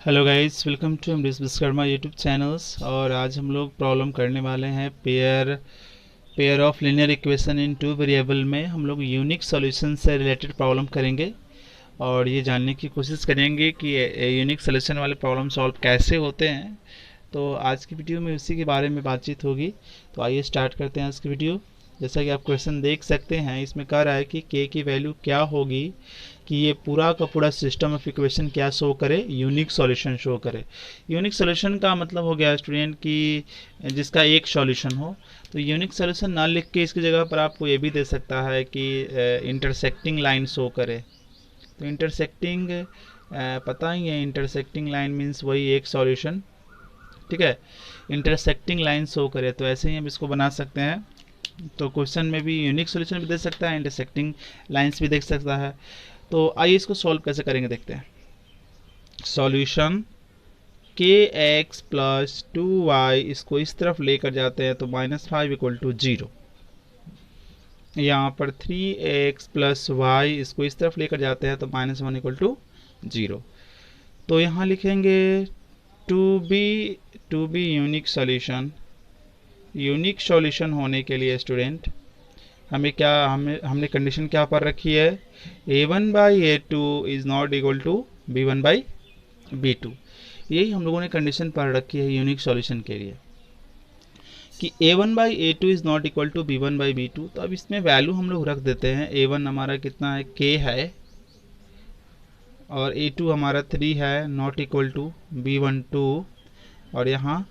Hello guys, welcome to Amrish Vishwakarma YouTube channels. और आज हम लोग प्रॉब्लम करने वाले हैं pair of linear equation in two variable में हम लोग यूनिक सॉल्यूशन से रिलेटेड प्रॉब्लम करेंगे और ये जानने की कोशिश करेंगे कि यूनिक सॉल्यूशन वाले प्रॉब्लम सॉल्व कैसे होते हैं। तो आज की वीडियो में उसी के बारे में बातचीत होगी। तो आइए स्टार्ट करते हैं आज की वीडियो। जैसा कि आप क्वेश्चन देख सकते हैं, इसमें कह रहा है कि k की वैल्यू क्या होगी कि ये पूरा का पूरा सिस्टम ऑफ इक्वेशन क्या शो करे, यूनिक सॉल्यूशन शो करे। यूनिक सॉल्यूशन का मतलब हो गया स्टूडेंट कि जिसका एक सॉल्यूशन हो। तो यूनिक सॉल्यूशन ना लिख के इसकी जगह पर आपको ये भी दे सकता है कि इंटरसेक्टिंग लाइन शो करे। तो इंटरसेक्टिंग पता ही है, इंटरसेक्टिंग लाइन मीन्स वही एक सॉल्यूशन, ठीक है। इंटरसेक्टिंग लाइन शो करे, तो ऐसे ही हम इसको बना सकते हैं। तो क्वेश्चन में भी यूनिक सॉल्यूशन भी दे सकता है, इंटरसेक्टिंग लाइंस भी देख सकता है। तो आइए इसको सॉल्व कैसे करेंगे देखते हैं। सॉल्यूशन kx प्लस 2y, इसको इस तरफ लेकर जाते हैं तो -5 इक्वल टू 0। यहाँ पर 3x प्लस वाई, इसको इस तरफ लेकर जाते हैं तो -1 इक्वल टू 0। तो यहाँ लिखेंगे to be unique solution. Unique solution होने के लिए स्टूडेंट हमने कंडीशन क्या पर रखी है, a1/a2 is not equal to b1/b2। यही हम लोगों ने कंडीशन पर रखी है यूनिक सॉल्यूशन के लिए कि a1/a2 is not equal to b1/b2। तो अब इसमें वैल्यू हम लोग रख देते हैं। a1 हमारा कितना है, k है, और a2 हमारा 3 है, नॉट इक्वल टू b1 2, और यहाँ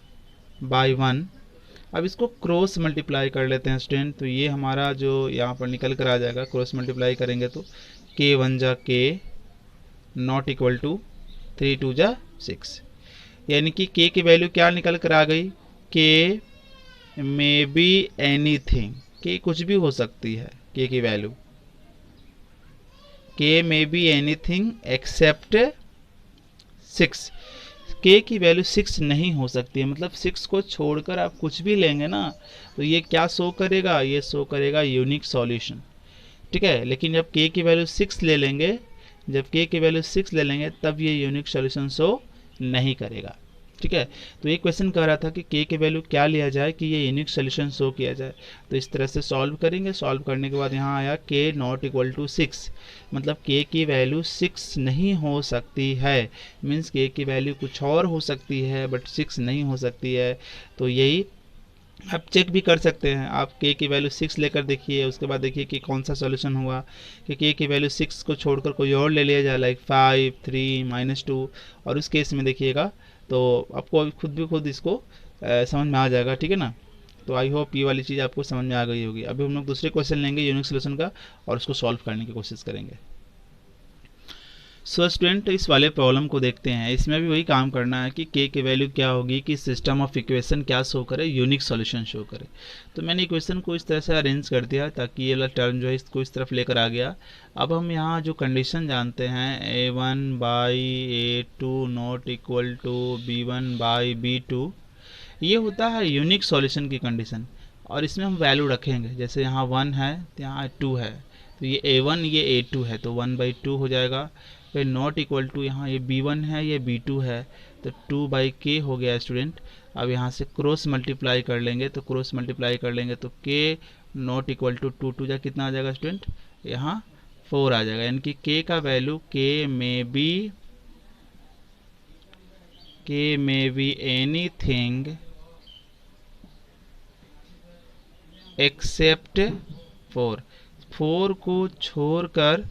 बाई 1। अब इसको क्रॉस मल्टीप्लाई कर लेते हैं स्टूडेंट। तो ये हमारा जो यहाँ पर निकल कर आ जाएगा, क्रॉस मल्टीप्लाई करेंगे तो k1 जा k नॉट इक्वल टू 3 2 जा 6, यानी कि k की वैल्यू क्या निकल कर आ गई, k may be anything. k कुछ भी हो सकती है, k की value k may be anything accept 6। k की वैल्यू 6 नहीं हो सकती है, मतलब 6 को छोड़कर आप कुछ भी लेंगे ना तो ये क्या शो करेगा, ये शो करेगा यूनिक सॉल्यूशन, ठीक है। लेकिन जब k की वैल्यू 6 ले लेंगे, जब k की वैल्यू 6 ले लेंगे तब ये यूनिक सॉल्यूशन शो नहीं करेगा, ठीक है। तो ये क्वेश्चन कह रहा था कि k की वैल्यू क्या लिया जाए कि ये यूनिक सॉल्यूशन शो किया जाए। तो इस तरह से सॉल्व करेंगे। सॉल्व करने के बाद यहाँ आया k नॉट इक्वल टू 6, मतलब k की वैल्यू 6 नहीं हो सकती है। मीन्स k की वैल्यू कुछ और हो सकती है बट 6 नहीं हो सकती है। तो यही आप चेक भी कर सकते हैं। आप k की वैल्यू 6 लेकर देखिए, उसके बाद देखिए कि कौन सा सॉल्यूशन हुआ कि k की वैल्यू 6 को छोड़कर कोई और ले लिया जाए, लाइक 5 3 -2, और उस केस में देखिएगा तो आपको खुद इसको समझ में आ जाएगा, ठीक है ना। तो आई होप ये वाली चीज़ आपको समझ में आ गई होगी। अभी हम लोग दूसरे क्वेश्चन लेंगे यूनिक सोल्यूशन का और उसको सॉल्व करने की कोशिश करेंगे। सो स्टूडेंट, इस वाले प्रॉब्लम को देखते हैं। इसमें भी वही काम करना है कि k की वैल्यू क्या होगी कि सिस्टम ऑफ इक्वेशन क्या शो करे, यूनिक सॉल्यूशन शो करे। तो मैंने इक्वेशन को इस तरह से अरेंज कर दिया ताकि ये वाला टर्म जो है इसको इस तरफ लेकर आ गया। अब हम यहाँ जो कंडीशन जानते हैं a1/a2 not equal to b1/b2, ये होता है यूनिक सॉल्यूशन की कंडीशन। और इसमें हम वैल्यू रखेंगे, जैसे यहाँ 1 है तो यहाँ 2 है, तो ये a1 ये a2 है तो 1/2 हो जाएगा। फिर नॉट इक्वल टू यहाँ ये b1 है ये b2 है तो 2/k हो गया स्टूडेंट। अब यहाँ से क्रॉस मल्टीप्लाई कर लेंगे, तो क्रॉस मल्टीप्लाई कर लेंगे तो k नॉट इक्वल टू 2 2 जा कितना आ जाएगा स्टूडेंट, यहाँ 4 आ जाएगा। यानी कि k का value k may be anything accept 4 को छोड़कर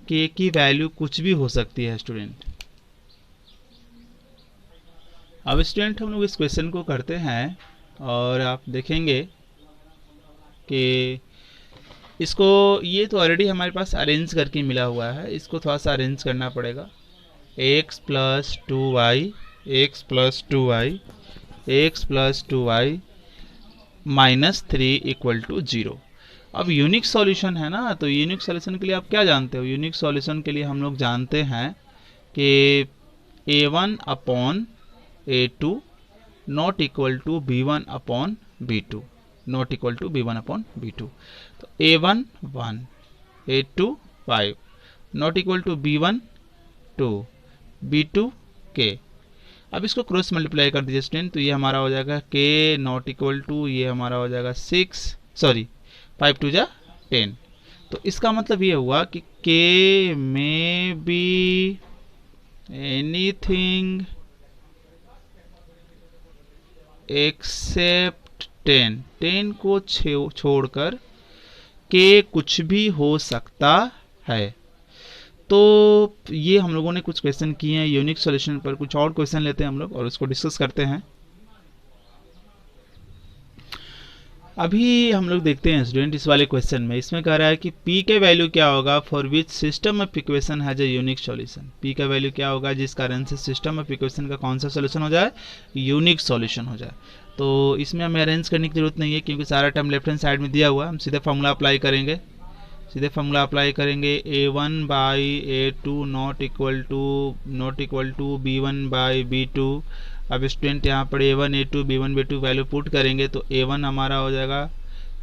k की वैल्यू कुछ भी हो सकती है स्टूडेंट। अब स्टूडेंट हम लोग इस क्वेश्चन को करते हैं और आप देखेंगे कि इसको, ये तो ऑलरेडी हमारे पास अरेंज करके मिला हुआ है, इसको थोड़ा सा अरेंज करना पड़ेगा। x plus 2y -3 equal to 0। अब यूनिक सॉल्यूशन है ना, तो यूनिक सॉल्यूशन के लिए आप क्या जानते हो, यूनिक सॉल्यूशन के लिए हम लोग जानते हैं कि a1/a2 not equal to b1/b2, not equal to b1/b2। तो a1 1 a2 5 not equal to b1 2, B2 K। अब इसको क्रॉस मल्टीप्लाई कर दीजिए स्टूडेंट, तो ये हमारा हो जाएगा K नॉट इक्वल टू, ये हमारा हो जाएगा 5 2 जा 10। तो इसका मतलब ये हुआ कि K में बी एनीथिंग एक्सेप्ट 10 को छोड़कर K कुछ भी हो सकता है। तो ये हम लोगों ने कुछ क्वेश्चन किए हैं यूनिक सॉल्यूशन पर। कुछ और क्वेश्चन लेते हैं हम लोग और उसको डिस्कस करते हैं। अभी हम लोग देखते हैं स्टूडेंट इस वाले क्वेश्चन में, इसमें कह रहा है कि P के वैल्यू क्या होगा for which system of equation has a unique solution. P का वैल्यू क्या होगा जिस कारण से सिस्टम ऑफ इक्वेशन का कौन सा सॉल्यूशन हो जाए, यूनिक सॉल्यूशन हो जाए। तो इसमें हमें अरेंज करने की जरूरत नहीं है क्योंकि सारा टर्म लेफ्ट हैंड साइड में दिया हुआ है। हम सीधे फॉर्मूला अप्लाई करेंगे, A1 by A2 not equal to B1 by B2। अब स्टूडेंट यहाँ पर A1 A2 B1 B2 value put करेंगे तो A1 हमारा हो जाएगा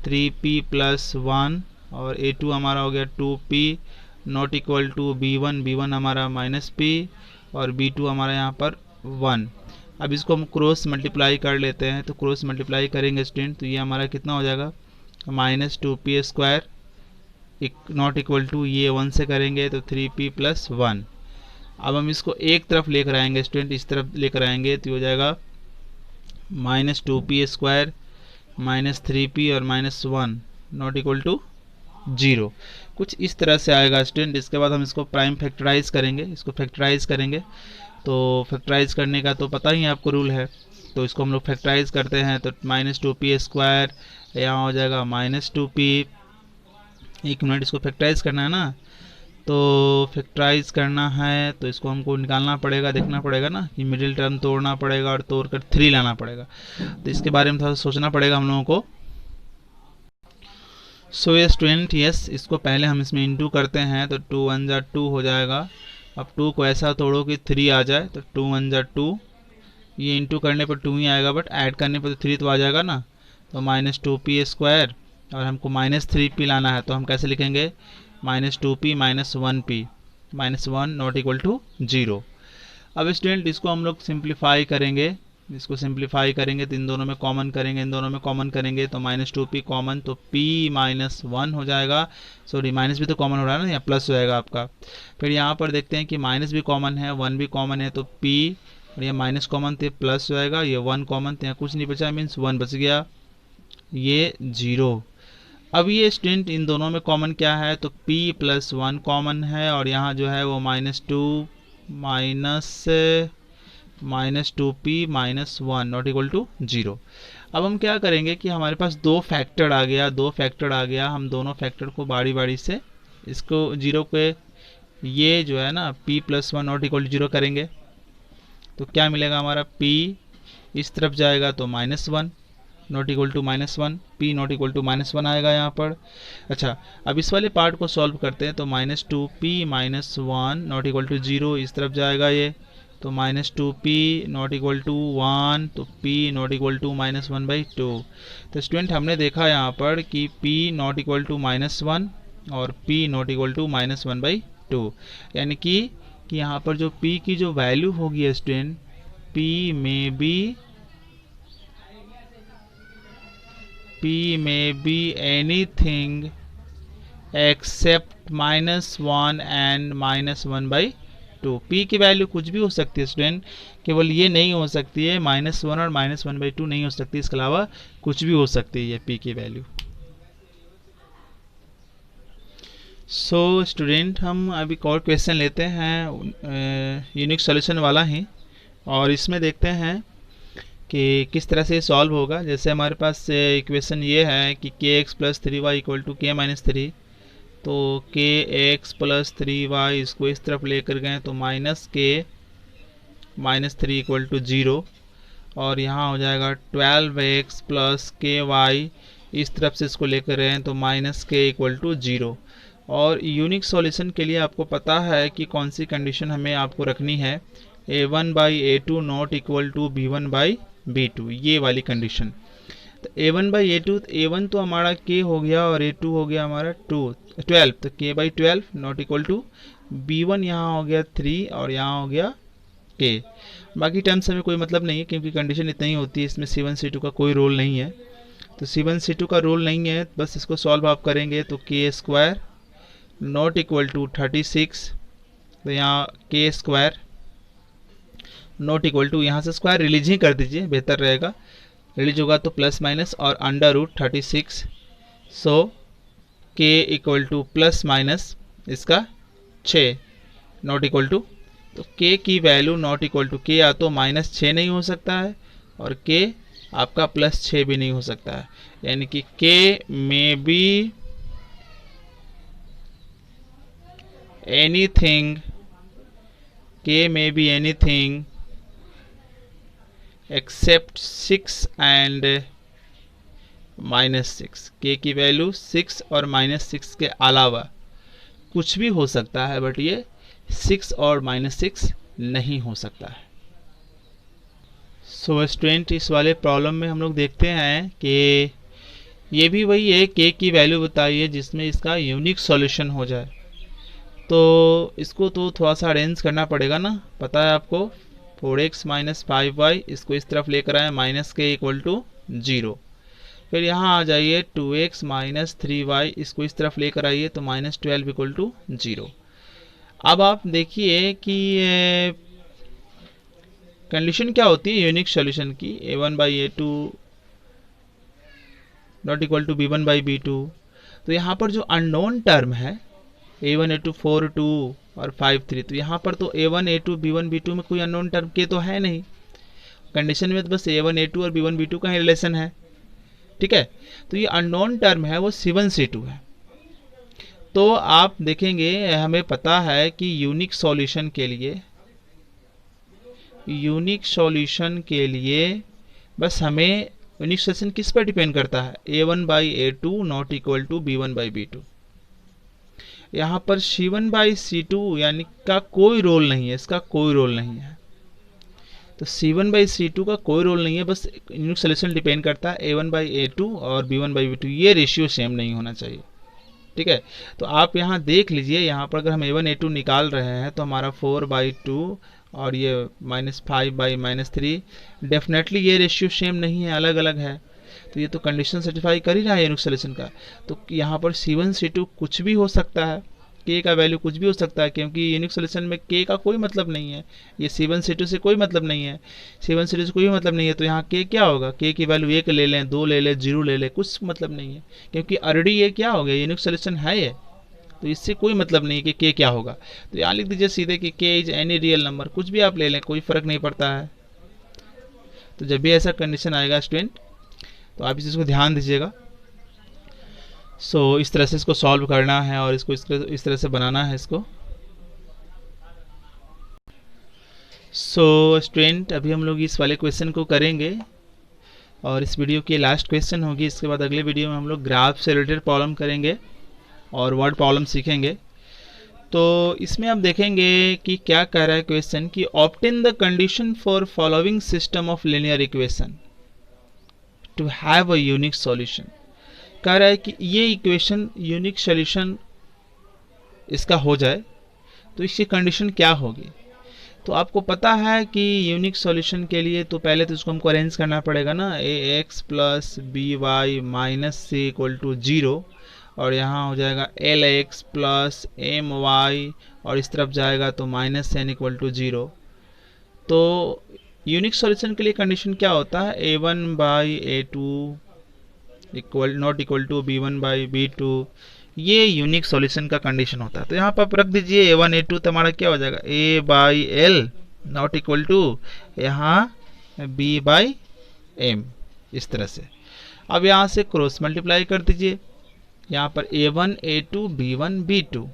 3P + 1 और A2 हमारा हो गया 2P not equal to B1 हमारा -P और B2 हमारा यहाँ पर 1। अब इसको हम क्रॉस मल्टीप्लाई कर लेते हैं, तो क्रॉस मल्टीप्लाई करेंगे स्टूडेंट तो ये हमारा कितना हो जाएगा -2P² नॉट इक्वल टू, ये 1 से करेंगे तो 3P + 1। अब हम इसको एक तरफ लेकर आएंगे स्टूडेंट, इस तरफ लेकर आएंगे तो हो जाएगा -2P² -3P और -1 नॉट इक्वल टू 0। कुछ इस तरह से आएगा स्टूडेंट। इसके बाद हम इसको प्राइम फैक्टराइज करेंगे, तो फैक्टराइज करने का तो पता ही आपको रूल है। तो इसको हम लोग फैक्टराइज करते हैं तो -2P² यहाँ हो जाएगा -2P। एक मिनट, इसको फैक्टराइज करना है ना, तो फैक्टराइज करना है तो इसको हमको निकालना पड़ेगा, देखना पड़ेगा ना कि मिडिल टर्म तोड़ना पड़ेगा और तोड़कर 3 लाना पड़ेगा। तो इसके बारे में थोड़ा सोचना पड़ेगा हम लोगों को। सो ये स्टूडेंट यस, इसको पहले हम इसमें इंटू करते हैं तो 2 1 जा 2 हो जाएगा। अब 2 को ऐसा तोड़ो कि 3 आ जाए, तो 2 1 जा 2, ये इंटू करने पर 2 ही आएगा बट ऐड करने पर तो 3 तो आ जाएगा ना। तो -2P² और हमको -3P लाना है तो हम कैसे लिखेंगे -2P -1P -1 not equal to 0। अब स्टूडेंट इसको हम लोग सिंप्लीफाई करेंगे, तो इन दोनों में कॉमन करेंगे तो -2P कॉमन, तो P -1 हो जाएगा। सॉरी, माइनस भी तो कॉमन हो रहा है ना, या प्लस हो जाएगा आपका। फिर यहाँ पर देखते हैं कि माइनस भी कॉमन है, 1 भी कॉमन है, तो P और ये माइनस कॉमन थे प्लस हो जाएगा, ये 1 कॉमन थे, यहाँ कुछ नहीं बचा मीन्स 1 बच गया, ये 0। अब ये स्टूडेंट इन दोनों में कॉमन क्या है, तो P + 1 कॉमन है और यहाँ जो है वो -2 -2P -1 नॉट इक्वल टू 0। अब हम क्या करेंगे कि हमारे पास दो फैक्टर आ गया, हम दोनों फैक्टर को बारी बारी से इसको 0 पे, ये जो है ना P + 1 नॉट इक्वल टू 0 करेंगे तो क्या मिलेगा हमारा, P इस तरफ जाएगा तो -1 not equal to -1, P not equal to -1 आएगा यहाँ पर। अच्छा, अब इस वाले पार्ट को सॉल्व करते हैं तो -2P -1 नॉट इक्वल टू 0 इस तरफ जाएगा ये, तो -2P नॉट इक्वल टू 1, तो P नॉट इक्वल टू -1/2। तो स्टूडेंट हमने देखा यहाँ पर कि P नॉट इक्वल टू -1 और P नॉट इक्वल टू -1/2, यानी कि यहाँ पर जो P की जो वैल्यू होगी student, P may be anything except -1 and -1/2। P की वैल्यू कुछ भी हो सकती है स्टूडेंट, केवल ये नहीं हो सकती है -1 और -1/2 नहीं हो सकती, इसके अलावा कुछ भी हो सकती है ये P की वैल्यू। सो स्टूडेंट हम अभी और क्वेश्चन लेते हैं यूनिक सॉल्यूशन वाला ही, और इसमें देखते हैं कि किस तरह से सॉल्व होगा। जैसे हमारे पास इक्वेशन ये है कि kx + 3y = k - 3, तो kx + 3y इसको इस तरफ लेकर गए तो -k - 3 = 0, और यहाँ हो जाएगा 12x + ky इस तरफ से इसको लेकर गए तो -k = 0। और यूनिक सॉल्यूशन के लिए आपको पता है कि कौन सी कंडीशन हमें आपको रखनी है, A1/A2 not equal to B1/B2, ये वाली कंडीशन। तो A1/A2, A1 तो हमारा k हो गया और A2 हो गया हमारा 12, तो k/12 not equal to B1 यहाँ हो गया 3 और यहाँ हो गया K। बाकी टर्म्स हमें कोई मतलब नहीं है क्योंकि कंडीशन इतना ही होती है, इसमें C1 C2 का कोई रोल नहीं है। तो C1 C2 का रोल नहीं है, बस इसको सॉल्व आप करेंगे तो K square not equal to 36, तो यहाँ K square not equal to, यहाँ से स्क्वायर रिलीज ही कर दीजिए, बेहतर रहेगा, रिलीज होगा तो प्लस माइनस और under root 36। So K equal to plus minus इसका 6 नॉट इक्वल टू, तो K की value not equal to, K या तो माइनस 6 नहीं हो सकता है और K आपका प्लस 6 भी नहीं हो सकता है, यानी कि K में बी एनीथिंग, K में be anything accept 6 and -6। K की वैल्यू 6 और -6 के अलावा कुछ भी हो सकता है, बट ये 6 और -6 नहीं हो सकता है। सो स्टूडेंट, इस वाले प्रॉब्लम में हम लोग देखते हैं कि ये भी वही है, K की वैल्यू बताइए जिसमें इसका यूनिक सॉल्यूशन हो जाए। तो इसको तो थोड़ा सा अरेंज करना पड़ेगा ना, पता है आपको 4x - 5y, इसको इस तरफ लेकर आए -k इक्वल टू 0। फिर यहाँ आ जाइए 2x - 3y, इसको इस तरफ लेकर आइए तो -12 इक्वल टू 0। अब आप देखिए कि कंडीशन क्या होती है यूनिक सॉल्यूशन की, a1/a2 not equal to b1/b2। तो यहाँ पर जो अननोन टर्म है a1 a2 4 2 और 5 3, तो यहाँ पर तो a1 a2 b1 b2 में कोई अननोन टर्म के तो है नहीं, कंडीशन में तो बस a1 a2 और b1 b2 का ही रिलेशन है, ठीक है। तो ये अननोन टर्म है वो C1 C2 है। तो आप देखेंगे, हमें पता है कि यूनिक सॉल्यूशन के लिए बस हमें यूनिक सॉल्यूशन किस पर डिपेंड करता है, a1/a2 not equal to b1/b2। यहाँ पर C1/C2 यानी का कोई रोल नहीं है, इसका कोई रोल नहीं है। तो C1/C2 का कोई रोल नहीं है, बस यूनिक सॉल्यूशन डिपेंड करता है a1/a2 और b1/b2। ये रेशियो सेम नहीं होना चाहिए, ठीक है। तो आप यहाँ देख लीजिए, यहाँ पर अगर हम a1 a2 निकाल रहे हैं तो हमारा 4/2 और ये -5/-3, डेफिनेटली ये रेशियो सेम नहीं है, अलग अलग है। तो ये तो कंडीशन सेटिफाई कर ही रहा है यूनिक सॉल्यूशन का। तो यहाँ पर C1 C2 कुछ भी हो सकता है, K का वैल्यू कुछ भी हो सकता है, क्योंकि यूनिक सॉल्यूशन में K का कोई मतलब नहीं है, ये C1 C2 से कोई मतलब नहीं है, C1 C2 से कोई मतलब नहीं है। तो यहाँ K क्या होगा, K की वैल्यू 1 ले लें, 2 ले लें, 0 ले लें, कुछ मतलब नहीं है, क्योंकि ऑलरेडी ये क्या हो गया, यूनिक सॉल्यूशन है ये, तो इससे कोई मतलब नहीं है कि K क्या होगा। तो यहाँ लिख दीजिए सीधे कि K is any real number, कुछ भी आप ले लें, कोई फर्क नहीं पड़ता है। तो जब भी ऐसा कंडीशन आएगा स्टूडेंट, तो आप इस चीज़ को ध्यान दीजिएगा। सो इस तरह से इसको सॉल्व करना है और इसको इस तरह से बनाना है इसको। सो स्टूडेंट, अभी हम लोग इस वाले क्वेश्चन को करेंगे और इस वीडियो की लास्ट क्वेश्चन होगी। इसके बाद अगले वीडियो में हम लोग ग्राफ से रिलेटेड प्रॉब्लम करेंगे और वर्ड प्रॉब्लम सीखेंगे। तो इसमें आप देखेंगे कि क्या कह रहा है क्वेश्चन कि obtain the condition for following system of linear equation two have a unique solution. कह रहा है कि ये इक्वेशन यूनिक सॉल्यूशन इसका हो जाए तो इसकी कंडीशन क्या होगी। तो आपको पता है कि यूनिक सॉल्यूशन के लिए तो पहले तो इसको हमको अरेंज करना पड़ेगा ना, ax plus by minus c equal to 0, और यहाँ हो जाएगा lx प्लस my और इस तरफ जाएगा तो -n इक्वल टू 0। तो यूनिक सॉल्यूशन के लिए कंडीशन क्या होता है, a1/a2 equal not equal to b1/b2, ये यूनिक सॉल्यूशन का कंडीशन होता है। तो यहाँ पर आप रख दीजिए a1 a2, तो हमारा क्या हो जाएगा a/l नॉट इक्वल टू यहाँ b/m, इस तरह से। अब यहाँ से क्रॉस मल्टीप्लाई कर दीजिए, यहाँ पर a1 a2 b1 b2।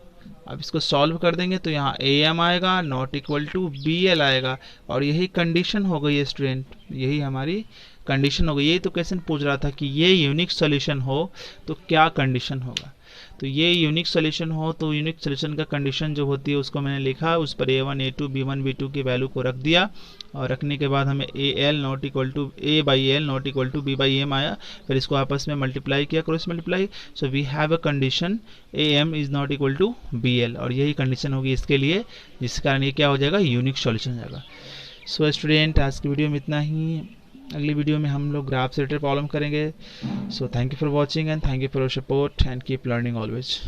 अब इसको सॉल्व कर देंगे तो यहाँ am आएगा नॉट इक्वल टू bl आएगा, और यही कंडीशन हो गई है स्टूडेंट, यही हमारी कंडीशन हो गई। यही तो क्वेश्चन पूछ रहा था कि ये यूनिक सॉल्यूशन हो तो क्या कंडीशन होगा। तो तो ये यूनिक सोल्यूशन हो तो यूनिक सोल्यूशन का कंडीशन जो होती है उसको मैंने लिखा, उस पर a1 a2 b1 b2 की वैल्यू को रख दिया, और रखने के बाद हमें a not equal to a by L not equal to b by M आया, फिर इसको आपस में मल्टीप्लाई किया, cross multiply, so we have a condition am is not equal to bl, और यही कंडीशन होगी इसके लिए, जिस कारण ये क्या हो जाएगा, यूनिक सॉल्यूशन हो जाएगा। सो स्टूडेंट, आज की वीडियो में इतना ही। अगली वीडियो में हम लोग ग्राफ से रिलेटेड प्रॉब्लम करेंगे। So thank you for watching and thank you for your support and keep learning always.